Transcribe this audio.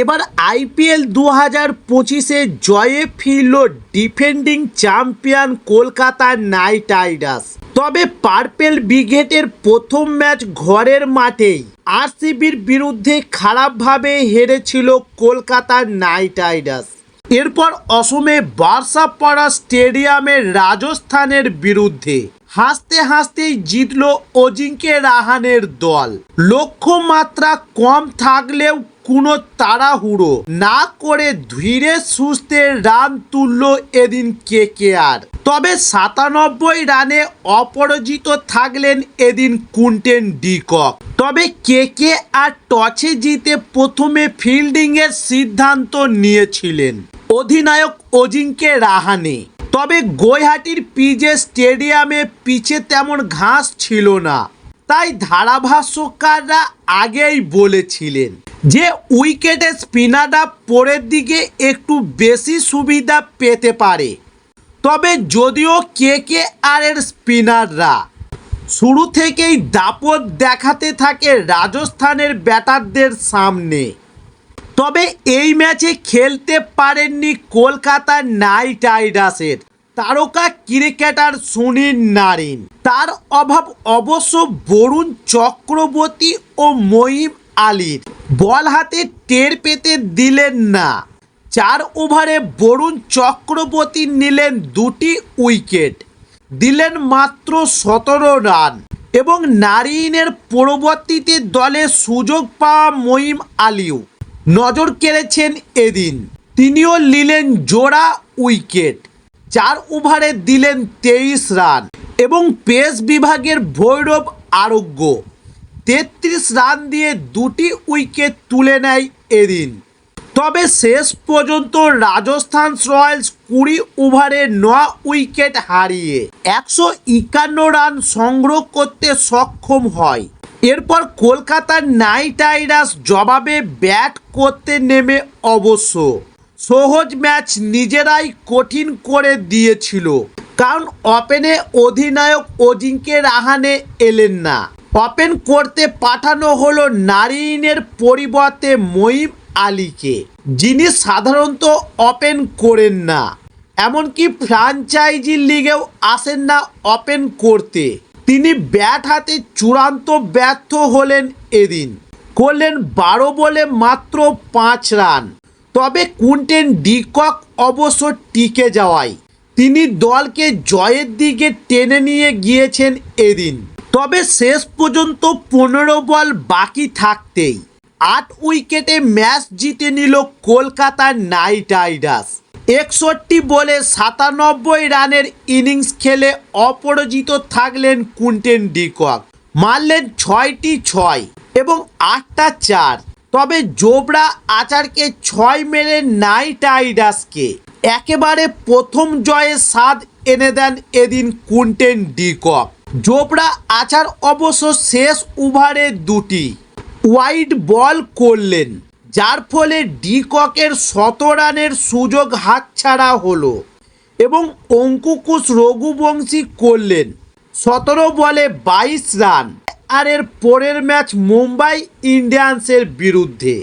এবার আইপিএল 2025-এ জয়ে ফিরল defending champion Kolkata night Riders. তবে পার্পেল ব্রিগেডের প্রথম ম্যাচ ঘরের মাঠেই আরসিবির বিরুদ্ধে খারাপভাবে হেরেছিল কলকাতা নাইট রাইডার্স। এরপর অসমে বার্সাপাড়া স্টেডিয়ামে রাজস্থানের বিরুদ্ধে হাসতে হাসতেই জিতল অজিঙ্ক্য রাহানের দল। লক্ষ্যমাত্রা কম থাকলেও কোনো তাড়াহুড়ো না করে ধীরে সুস্থে রান তুলল এদিন কেকেআর। তবে 97 রানে অপরাজিত থাকলেন এদিন কুইন্টন ডি কক। তবে কেকেআর টসে জিতে প্রথমে ফিল্ডিংয়ের সিদ্ধান্ত নিয়েছিলেন অধিনায়ক অজিঙ্ক্য রাহানে। তবে গুয়াহাটির পিজে স্টেডিয়ামে পিচে তেমন ঘাস ছিল না, তাই ধারাভাষ্যকাররা আগেই বলেছিলেন যে উইকেটে স্পিনাররা পরের দিকে একটু বেশি সুবিধা পেতে পারে। তবে যদিও কেকেআরের স্পিনাররা শুরু থেকেই দাপট দেখাতে থাকে রাজস্থানের ব্যাটারদের সামনে, তবে এই ম্যাচে খেলতে পারেননি কলকাতা নাইট রাইডার্সের তারকা ক্রিকেটার সুনীল নারিন। তার অভাব অবশ্য বরুণ চক্রবর্তী ও মঈন আলীর। বল হাতে টের পেতে দিলেন না। 4 ওভারে বরুণ চক্রবর্তী নিলেন 2টি উইকেট, দিলেন মাত্র 17 রান এবং নারিনের পরবর্তীতে দলে সুযোগ পাওয়া মঈন আলীও নজর কেড়েছেন এদিন। তিনিও নিলেন জোড়া উইকেট, 4 ওভারে দিলেন 23 রান এবং পেস বিভাগের ভৈরব আরোগ্য 33 রান দিয়ে 2টি উইকেট তুলে নেয় এদিন। তবে শেষ পর্যন্ত রাজস্থান রয়্যালস 20 ওভারে 9 উইকেট হারিয়ে 151 রান সংগ্রহ করতে সক্ষম হয়। এরপর কলকাতা নাইট রাইডার্স জবাবে ব্যাট করতে নেমে অবশ্য সহজ ম্যাচ নিজেরাই কঠিন করে দিয়েছিল, কারণ ওপেনে অধিনায়ক অজিঙ্ক্য রাহানে এলেন না। ওপেন করতে পাঠানো হলো নারিনের পরিবর্তে মঈন আলীকে, যিনি সাধারণত ওপেন করেন না, এমনকি ফ্র্যাঞ্চাইজি লিগেও আসেন না ওপেন করতে। তিনি ব্যাট হাতে চূড়ান্ত ব্যর্থ হলেন এদিন, করলেন 12 বলে মাত্র 5 রান। তবে কুইন্টন ডি কক অবশ্য টিকে যাওয়ায় তিনি দলকে জয়ের দিকে টেনে নিয়ে গিয়েছেন এদিন। তবে শেষ পর্যন্ত 15 বল বাকি থাকতেই 8 উইকেটে ম্যাচ জিতে নিল কলকাতা নাইট রাইডার্স। 61 বলে 97 রানের ইনিংস খেলে অপরাজিত থাকলেন কুইন্টন ডি কক। মারলেন 6টি 6 এবং 8টা 4। তবে জোবরা আচারকে 6 মেরে নাইট রাইডার্সকে একেবারে প্রথম জয়ের স্বাদ এনে দেন এদিন কুইন্টন ডি কক। জোবরা আচার অবশ্য শেষ ওভারে 2টি ওয়াইড বল করলেন, যার ফলে ডি ককের 17 রানের সুযোগ হাতছাড়া হলো এবং অঙ্কুশ রঘুবংশী করলেন 17 বলে 22 রান। আর এর পরের ম্যাচ মুম্বাই ইন্ডিয়ান্সের বিরুদ্ধে।